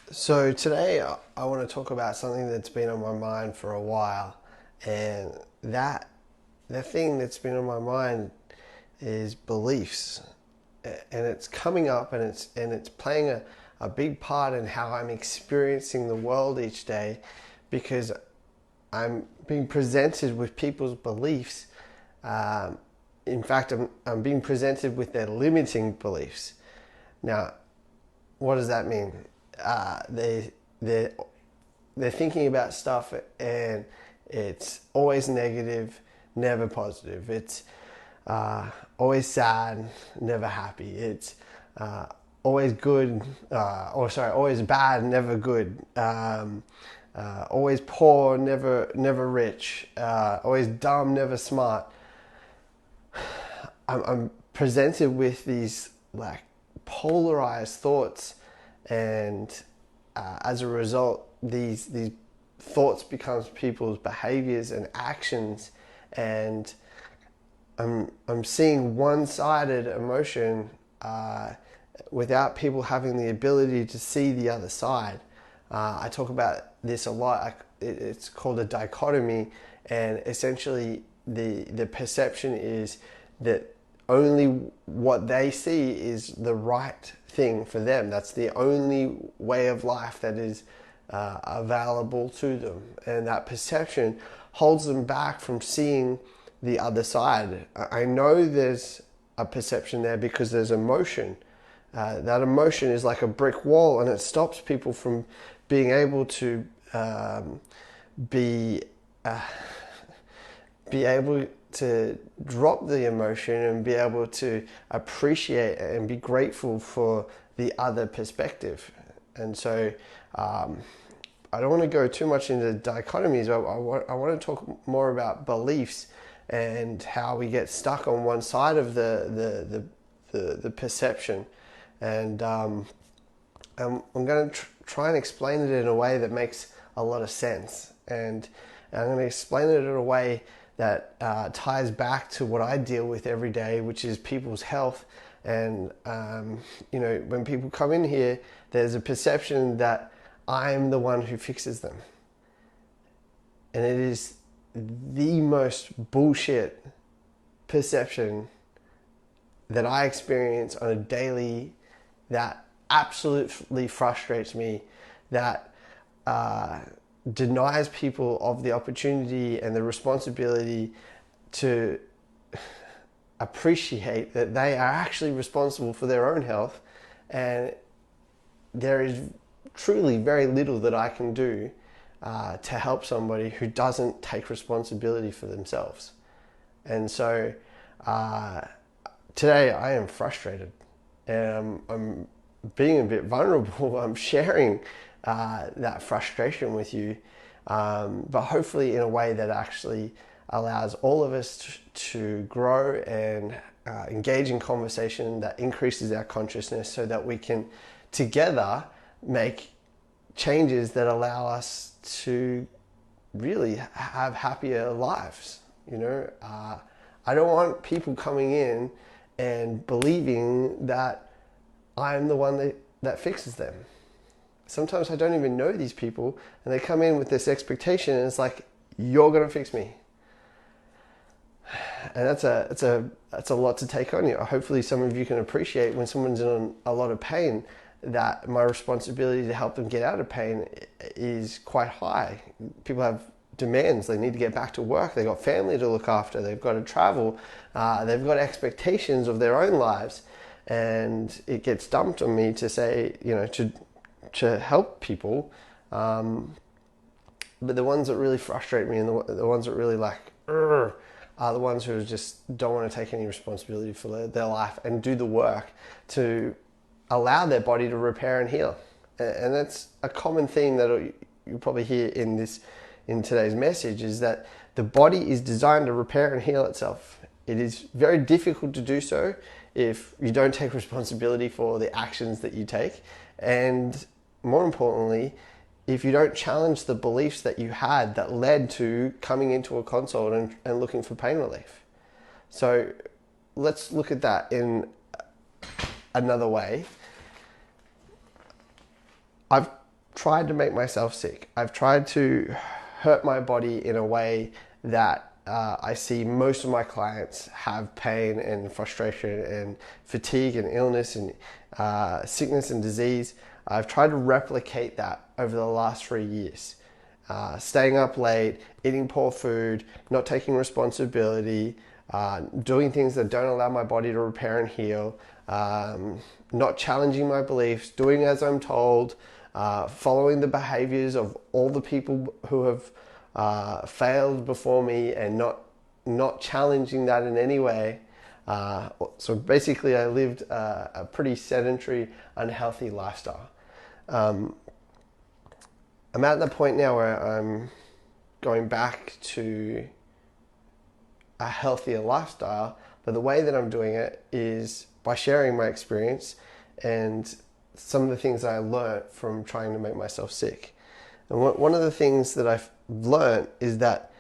So today I want to talk about something that's been on my mind for a while, and that the thing that's been on my mind is beliefs, and it's coming up, and it's playing a big part in how I'm experiencing the world each day, because I'm being presented with people's beliefs. Um, in fact, I'm being presented with their limiting beliefs. Now, what does that mean? They they're thinking about stuff and it's always negative, never positive. It's always sad, never happy. It's always good, always bad, never good. Always poor, never rich. Always dumb, never smart. I'm presented with these like polarized thoughts, and as a result, these thoughts becomes people's behaviors and actions, and I'm seeing one-sided emotion without people having the ability to see the other side. I talk about this a lot. It's called a dichotomy, and essentially the perception is that only what they see is the right thing for them. That's the only way of life that is available to them, and that perception holds them back from seeing the other side. I know there's a perception there because there's emotion. That emotion is like a brick wall, and it stops people from being able to be be able to drop the emotion and be able to appreciate and be grateful for the other perspective. And so I don't want to go too much into dichotomies, but I want to talk more about beliefs and how we get stuck on one side of the perception. And I'm going to try and explain it in a way that makes a lot of sense. And I'm going to explain it in a way that ties back to what I deal with every day, which is people's health. And when people come in here, there's a perception that I'm the one who fixes them, and it is the most bullshit perception that I experience on a daily, that absolutely frustrates me, that denies people of the opportunity and the responsibility to appreciate that they are actually responsible for their own health, and there is truly very little that I can do to help somebody who doesn't take responsibility for themselves. And so today I am frustrated, and I'm being a bit vulnerable. I'm sharing that frustration with you, but hopefully in a way that actually allows all of us to grow and engage in conversation that increases our consciousness, so that we can together make changes that allow us to really have happier lives. I don't want people coming in and believing that I'm the one that fixes them. Sometimes I don't even know these people, and they come in with this expectation, and it's like, you're going to fix me. And that's a lot to take on you. Hopefully some of you can appreciate when someone's in a lot of pain, that my responsibility to help them get out of pain is quite high. People have demands. They need to get back to work. They've got family to look after. They've got to travel. They've got expectations of their own lives. And it gets dumped on me to say, to help people. But the ones that really frustrate me, and the ones that really are the ones who just don't want to take any responsibility for their life and do the work to allow their body to repair and heal. And that's a common theme that you'll probably hear in today's message, is that the body is designed to repair and heal itself. It is very difficult to do so if you don't take responsibility for the actions that you take, and more importantly, if you don't challenge the beliefs that you had that led to coming into a consult and looking for pain relief. So let's look at that in another way. I've tried to make myself sick. I've tried to hurt my body in a way that I see most of my clients have pain and frustration and fatigue and illness and sickness and disease. I've tried to replicate that over the last 3 years. Staying up late, eating poor food, not taking responsibility, doing things that don't allow my body to repair and heal, not challenging my beliefs, doing as I'm told, following the behaviors of all the people who have failed before me and not challenging that in any way. So basically I lived a pretty sedentary, unhealthy lifestyle. I'm at the point now where I'm going back to a healthier lifestyle, but the way that I'm doing it is by sharing my experience and some of the things I learned from trying to make myself sick. And one of the things that I've learned is that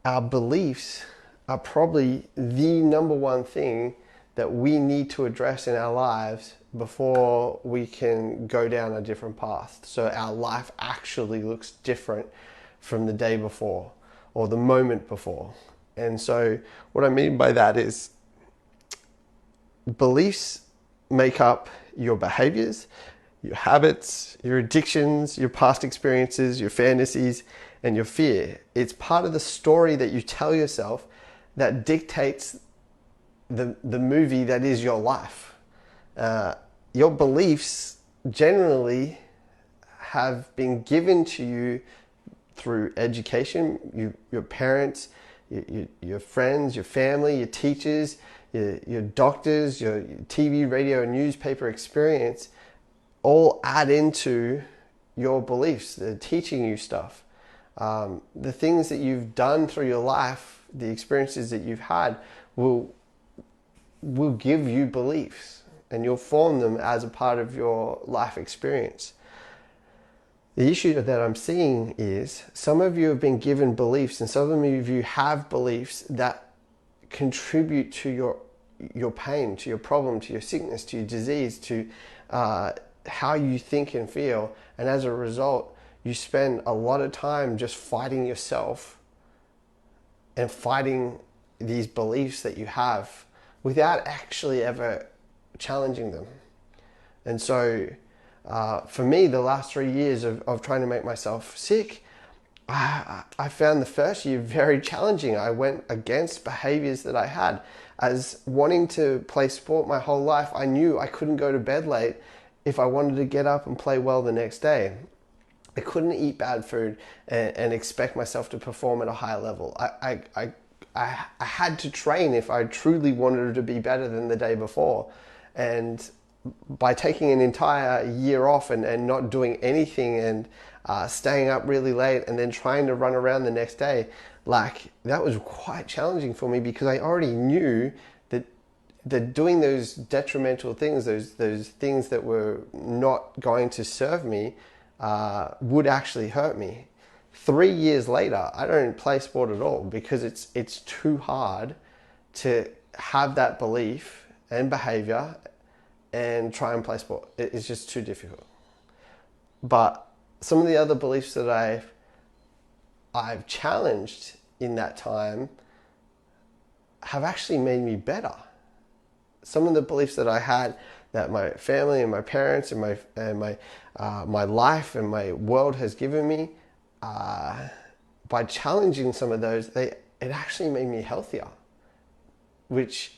our beliefs are probably the number one thing that we need to address in our lives before we can go down a different path. So our life actually looks different from the day before or the moment before. And so what I mean by that is beliefs make up your behaviors, your habits, your addictions, your past experiences, your fantasies, and your fear. It's part of the story that you tell yourself that dictates the movie that is your life. Your beliefs generally have been given to you through education, your parents, your friends, your family, your teachers, your doctors, your TV, radio, and newspaper experience all add into your beliefs. They're teaching you stuff. The things that you've done through your life, the experiences that you've had will give you beliefs, and you'll form them as a part of your life experience. The issue that I'm seeing is some of you have been given beliefs, and some of you have beliefs that contribute to your pain, to your problem, to your sickness, to your disease, to how you think and feel. And as a result, you spend a lot of time just fighting yourself and fighting these beliefs that you have without actually ever challenging them. And so for me, the last 3 years of trying to make myself sick, I found the first year very challenging. I went against behaviors that I had. As wanting to play sport my whole life, I knew I couldn't go to bed late if I wanted to get up and play well the next day. I couldn't eat bad food and expect myself to perform at a high level. I had to train if I truly wanted to be better than the day before. And by taking an entire year off and not doing anything and staying up really late and then trying to run around the next day, that was quite challenging for me, because I already knew that doing those detrimental things, those things that were not going to serve me, would actually hurt me. 3 years later, I don't play sport at all because it's too hard to have that belief and behavior and try and play sport. It's just too difficult. But some of the other beliefs that I've challenged in that time have actually made me better. Some of the beliefs that I had, that my family and my parents and my life and my world has given me, by challenging some of those, it actually made me healthier. Which,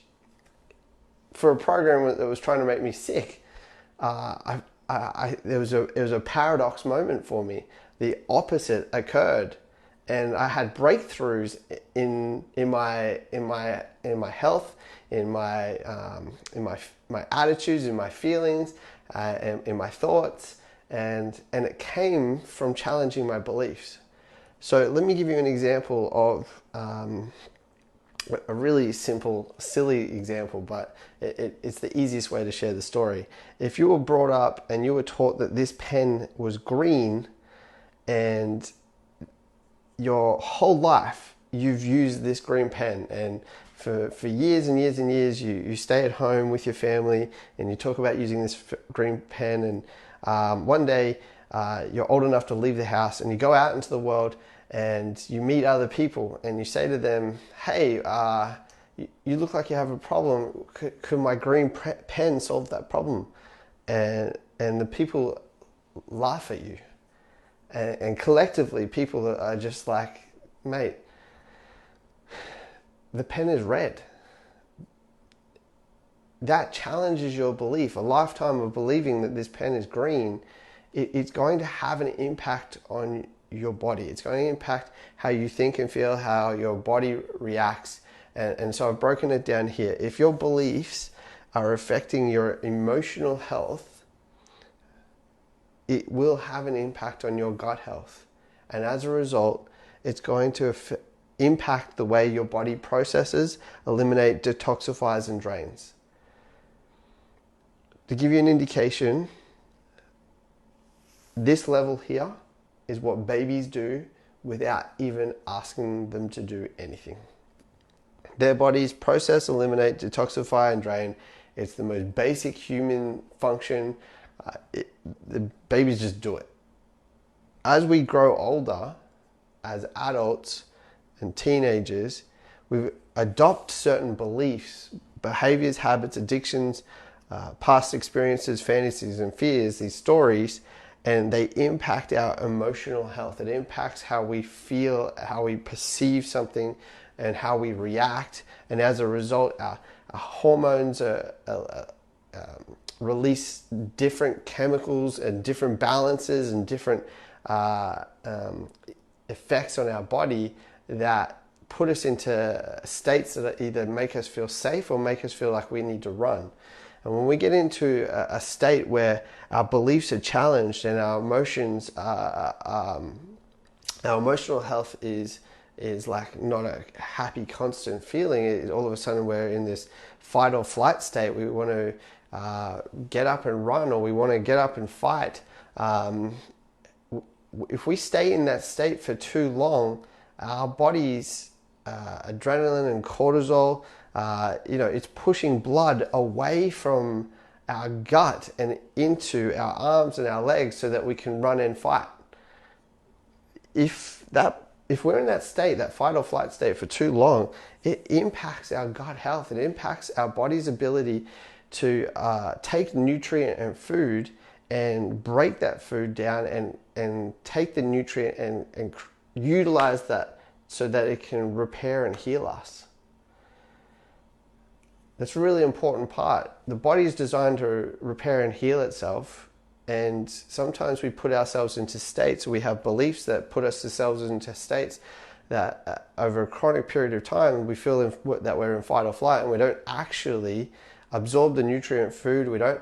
for a program that was trying to make me sick, it was a paradox moment for me. The opposite occurred, and I had breakthroughs in my health, in my attitudes, in my feelings, and in my thoughts, and it came from challenging my beliefs. So let me give you an example of a really simple, silly example, but it's the easiest way to share the story. If you were brought up and you were taught that this pen was green, and your whole life you've used this green pen, and for years and years and years you stay at home with your family and you talk about using this green pen, and one day you're old enough to leave the house and you go out into the world and you meet other people and you say to them, hey, you look like you have a problem. Could my green pen solve that problem? And the people laugh at you. And collectively, people are just like, mate, the pen is red. That challenges your belief. A lifetime of believing that this pen is green, it's going to have an impact on your body. It's going to impact how you think and feel, how your body reacts. And so I've broken it down here. If your beliefs are affecting your emotional health, it will have an impact on your gut health. And as a result, it's going to impact the way your body processes, eliminate, detoxifies, and drains. To give you an indication, this level here is what babies do without even asking them to do anything. Their bodies process, eliminate, detoxify, and drain. It's the most basic human function. The babies just do it. As we grow older, as adults and teenagers, we adopt certain beliefs, behaviors, habits, addictions, past experiences, fantasies, and fears, these stories, and they impact our emotional health. It impacts how we feel, how we perceive something, and how we react. And as a result, our hormones release different chemicals and different balances and different effects on our body that put us into states that either make us feel safe or make us feel like we need to run. And when we get into a state where our beliefs are challenged and our emotions, our emotional health is like not a happy, constant feeling. All of a sudden we're in this fight or flight state. We want to get up and run, or we want to get up and fight. If we stay in that state for too long, our body's adrenaline and cortisol, it's pushing blood away from our gut and into our arms and our legs so that we can run and fight. If we're in that state, that fight or flight state for too long, it impacts our gut health. It impacts our body's ability to take nutrient and food and break that food down and take the nutrient and utilize that so that it can repair and heal us. That's a really important part. The body is designed to repair and heal itself, and sometimes we put ourselves into states, we have beliefs that put ourselves into states that over a chronic period of time we feel that we're in fight or flight, and we don't actually absorb the nutrient food, we don't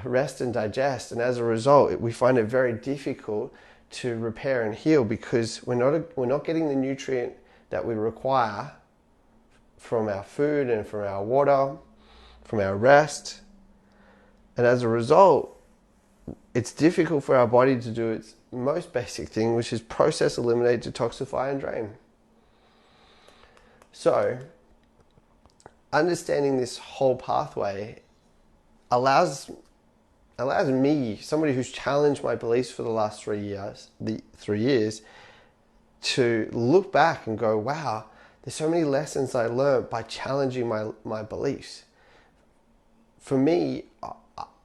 rest and digest, and as a result we find it very difficult to repair and heal because we're not getting the nutrient that we require from our food and from our water, from our rest. And as a result, it's difficult for our body to do its most basic thing, which is process, eliminate, detoxify, and drain. So, understanding this whole pathway allows me, somebody who's challenged my beliefs for the last 3 years, to look back and go, wow, there's so many lessons I learned by challenging my beliefs. For me,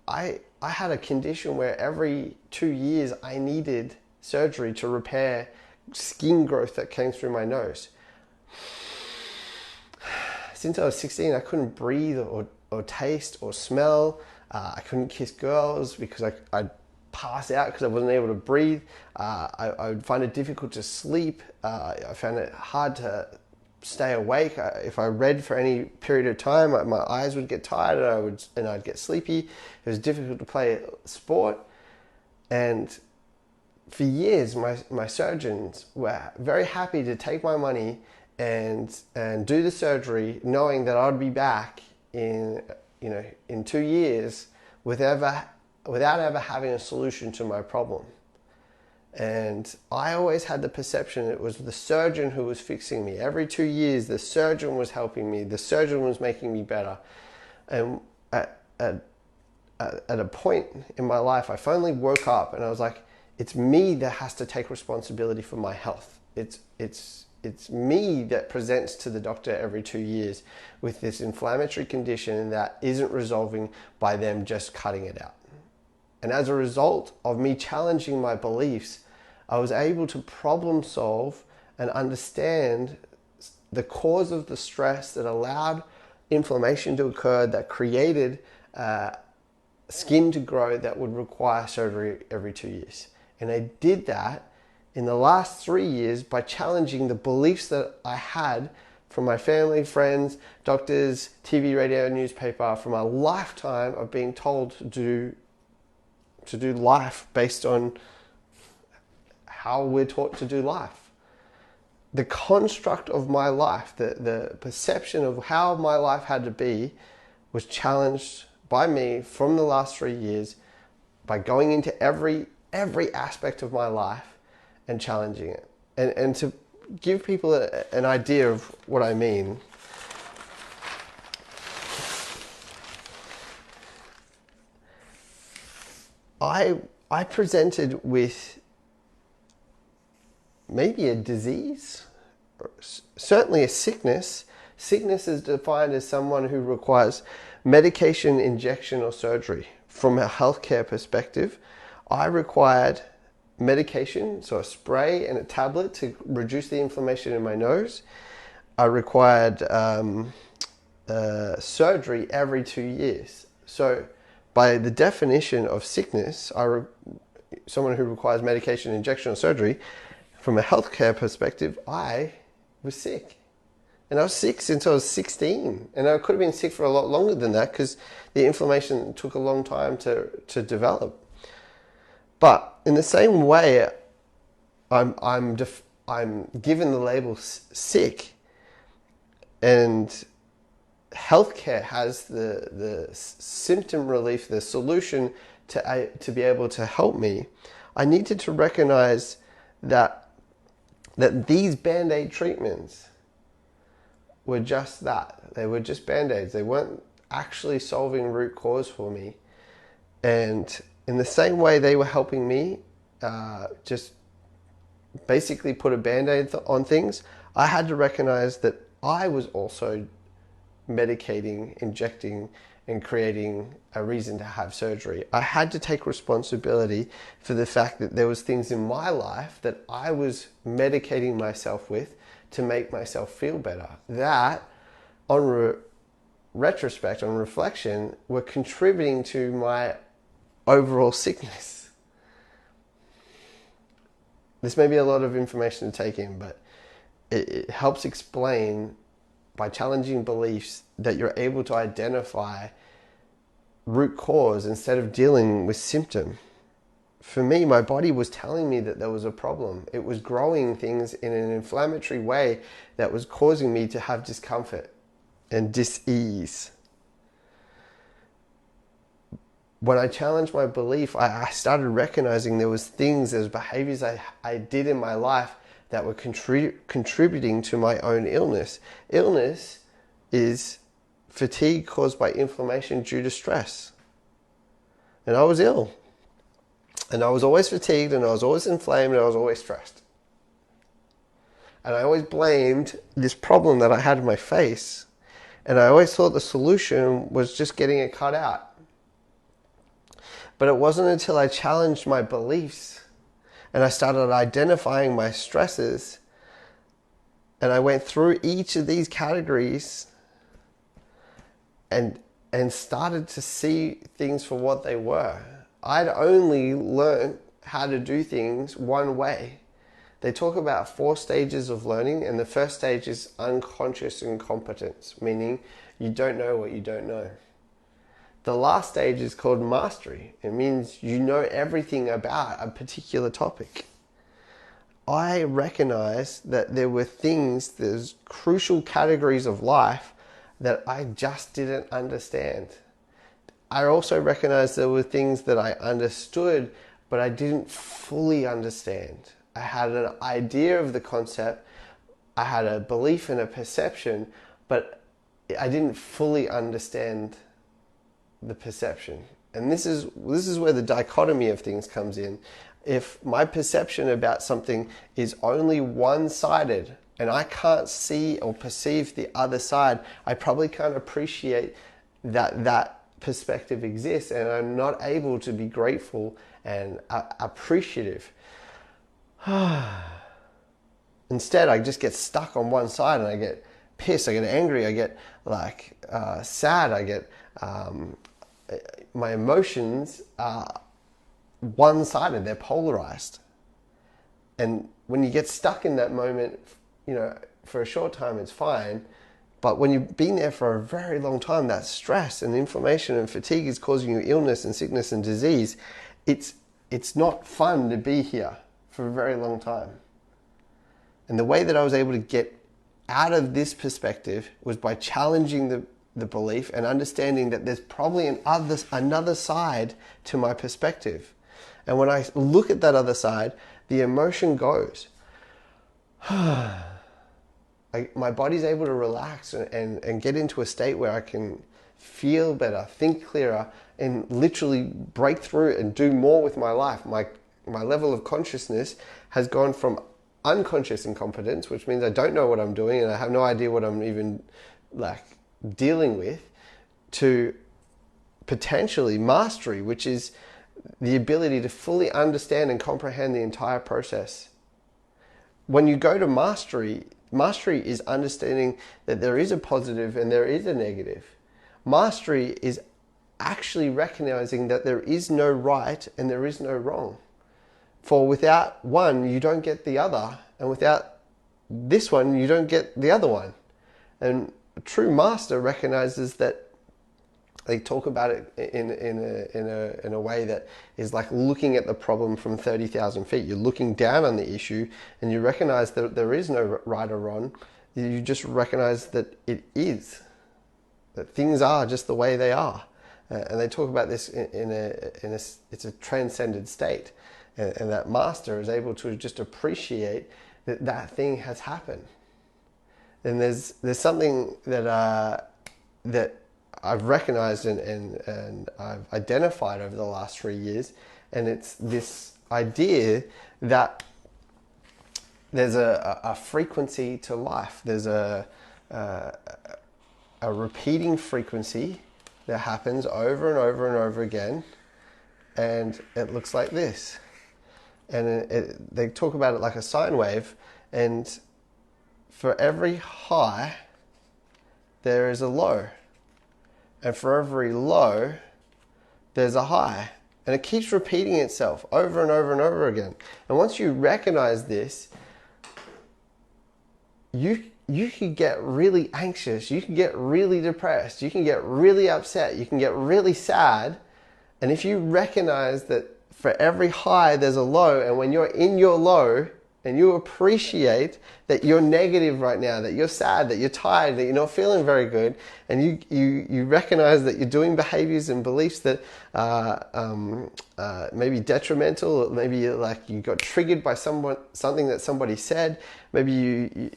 I had a condition where every 2 years I needed surgery to repair skin growth that came through my nose. Since I was 16, I couldn't breathe or taste or smell. I couldn't kiss girls because I'd pass out because I wasn't able to breathe. I would find it difficult to sleep. I found it hard to stay awake. If I read for any period of time, my eyes would get tired and I'd get sleepy. It was difficult to play sport. And for years, my surgeons were very happy to take my money and do the surgery, knowing that I'd be back in 2 years without ever having a solution to my problem. And I always had the perception it was the surgeon who was fixing me. Every 2 years, the surgeon was helping me. The surgeon was making me better. And at a point in my life, I finally woke up and I was like, it's me that has to take responsibility for my health. It's me that presents to the doctor every 2 years with this inflammatory condition that isn't resolving by them just cutting it out. And as a result of me challenging my beliefs, I was able to problem solve and understand the cause of the stress that allowed inflammation to occur, that created skin to grow that would require surgery every 2 years. And I did that in the last 3 years by challenging the beliefs that I had from my family, friends, doctors, TV, radio, newspaper, from a lifetime of being told to do life based on how we're taught to do life. The construct of my life, the perception of how my life had to be, was challenged by me from the last 3 years by going into every aspect of my life and challenging it. And to give people an idea of what I mean, I presented with maybe a disease, or certainly a sickness. Sickness is defined as someone who requires medication, injection, or surgery. From a healthcare perspective, I required medication, so a spray and a tablet to reduce the inflammation in my nose. I required surgery every 2 years. So by the definition of sickness, someone who requires medication, injection, or surgery, from a healthcare perspective, I was sick. And I was sick since I was 16. And I could have been sick for a lot longer than that because the inflammation took a long time to develop. But in the same way, I'm given the label sick, and healthcare has the symptom relief, the solution to be able to help me. I needed to recognize that these Band-Aid treatments were just that. They were just Band-Aids. They weren't actually solving root cause for me. And in the same way they were helping me just basically put a Band-Aid on things, I had to recognize that I was also medicating, injecting, and creating a reason to have surgery. I had to take responsibility for the fact that there was things in my life that I was medicating myself with to make myself feel better. That, on retrospect, on reflection, were contributing to my overall sickness. This may be a lot of information to take in, but it helps explain, by challenging beliefs, that you're able to identify root cause instead of dealing with symptom. For me, my body was telling me that there was a problem. It was growing things in an inflammatory way that was causing me to have discomfort and dis-ease. When I challenged my belief, I started recognizing there was things, there was behaviors I did in my life that were contributing to my own illness. Illness is fatigue caused by inflammation due to stress. And I was ill. And I was always fatigued, and I was always inflamed, and I was always stressed. And I always blamed this problem that I had in my face, and I always thought the solution was just getting it cut out. But it wasn't until I challenged my beliefs and I started identifying my stresses, and I went through each of these categories and started to see things for what they were. I'd only learned how to do things one way. They talk about 4 stages of learning, and the first stage is unconscious incompetence, meaning you don't know what you don't know. The last stage is called mastery. It means you know everything about a particular topic. I recognized that there were things, there's crucial categories of life that I just didn't understand. I also recognized there were things that I understood, but I didn't fully understand. I had an idea of the concept, I had a belief and a perception, but I didn't fully understand the perception. And this is where the dichotomy of things comes in. If my perception about something is only one-sided and I can't see or perceive the other side, I probably can't appreciate that perspective exists, and I'm not able to be grateful and appreciative. Instead, I just get stuck on one side and I get pissed, I get angry, I get sad, I get my emotions are one-sided, they're polarized. And when you get stuck in that moment, for a short time it's fine, but when you've been there for a very long time, that stress and inflammation and fatigue is causing you illness and sickness and disease. It's not fun to be here for a very long time. And the way that I was able to get out of this perspective was by challenging the belief and understanding that there's probably another side to my perspective. And when I look at that other side, the emotion goes. My body's able to relax and get into a state where I can feel better, think clearer, and literally break through and do more with my life. My level of consciousness has gone from unconscious incompetence, which means I don't know what I'm doing and I have no idea what I'm even dealing with, to potentially mastery, which is the ability to fully understand and comprehend the entire process. When you go to mastery is understanding that there is a positive and there is a negative. Mastery is actually recognizing that there is no right and there is no wrong. For without one, you don't get the other, and without this one, you don't get the other one. And a true master recognizes that. They talk about it in a way that is like looking at the problem from 30,000 feet. You're looking down on the issue and you recognize that there is no right or wrong. You just recognize that it is. That things are just the way they are. And they talk about this it's a transcended state. And that master is able to just appreciate that thing has happened. And there's something that I've recognized and I've identified over the last 3 years, and it's this idea that there's a frequency to life. There's a repeating frequency that happens over and over and over again, and it looks like this. And they talk about it like a sine wave, and for every high, there is a low. And for every low, there's a high. And it keeps repeating itself over and over and over again. And once you recognize this, you can get really anxious, you can get really depressed, you can get really upset, you can get really sad. And if you recognize that for every high, there's a low, and when you're in your low, and you appreciate that you're negative right now, that you're sad, that you're tired, that you're not feeling very good, and you recognize that you're doing behaviors and beliefs that are maybe detrimental, maybe you got triggered by something that somebody said, maybe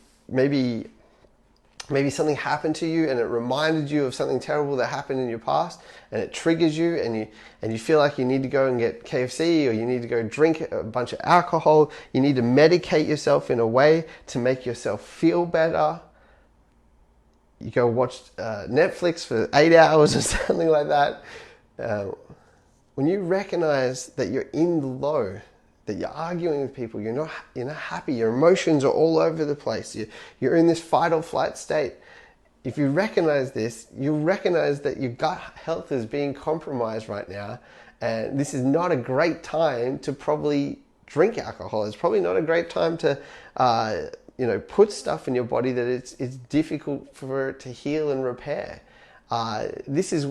something happened to you and it reminded you of something terrible that happened in your past, and it triggers you, and you feel like you need to go and get KFC, or you need to go drink a bunch of alcohol. You need to medicate yourself in a way to make yourself feel better. You go watch Netflix for 8 hours or something like that. When you recognize that you're in the low, that you're arguing with people, you're not happy, your emotions are all over the place, you're in this fight or flight state. If you recognize this, you'll recognize that your gut health is being compromised right now, and this is not a great time to probably drink alcohol. It's probably not a great time to put stuff in your body that it's difficult for it to heal and repair. This is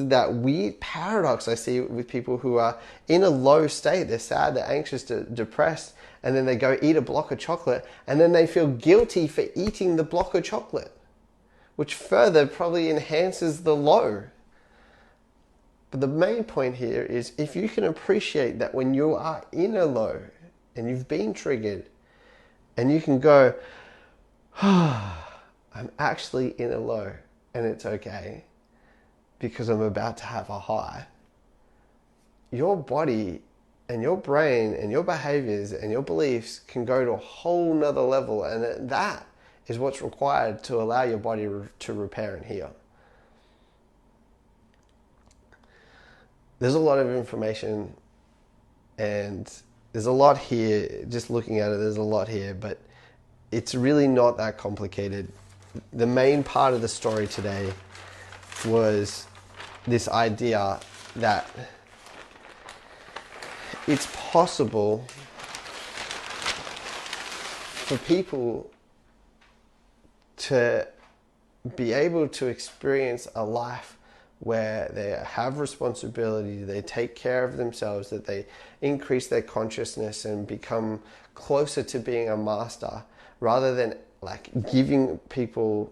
that weird paradox I see with people who are in a low state. They're sad, they're anxious, depressed, and then they go eat a block of chocolate, and then they feel guilty for eating the block of chocolate, which further probably enhances the low. But the main point here is, if you can appreciate that when you are in a low and you've been triggered, and you can go, I'm actually in a low, and it's okay, because I'm about to have a high. your body and your brain and your behaviors and your beliefs can go to a whole nother level, and that is what's required to allow your body to repair and heal. There's a lot of information, and there's a lot here. Just looking at it, there's a lot here, but it's really not that complicated. The main part of the story today was this idea that it's possible for people to be able to experience a life where they have responsibility, they take care of themselves, that they increase their consciousness and become closer to being a master, rather than like giving people,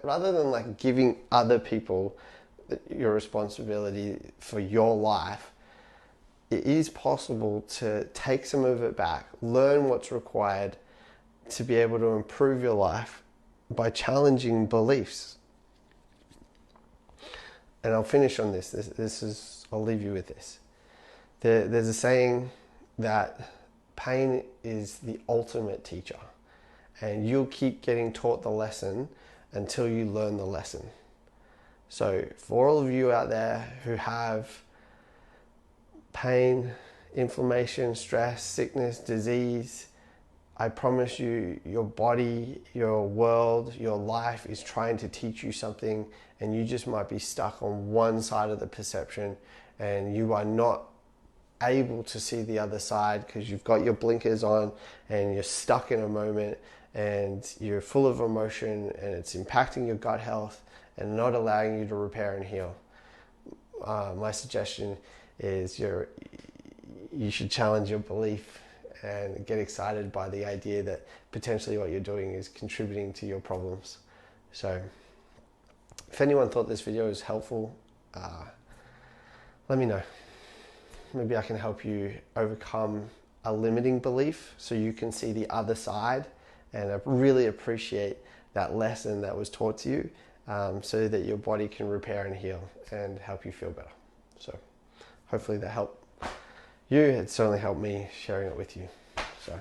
rather than like giving other people your responsibility for your life. It is possible to take some of it back, learn what's required to be able to improve your life by challenging beliefs. And I'll finish on this. I'll leave you with this. There's a saying that pain is the ultimate teacher, and you'll keep getting taught the lesson until you learn the lesson. So for all of you out there who have pain, inflammation, stress, sickness, disease, I promise you, your body, your world, your life is trying to teach you something, and you just might be stuck on one side of the perception, and you are not able to see the other side because you've got your blinkers on and you're stuck in a moment and you're full of emotion, and it's impacting your gut health and not allowing you to repair and heal. My suggestion is you should challenge your belief and get excited by the idea that potentially what you're doing is contributing to your problems. So if anyone thought this video was helpful, let me know. Maybe I can help you overcome a limiting belief so you can see the other side, and I really appreciate that lesson that was taught to you, so that your body can repair and heal and help you feel better. So hopefully that helped you. It certainly helped me sharing it with you. So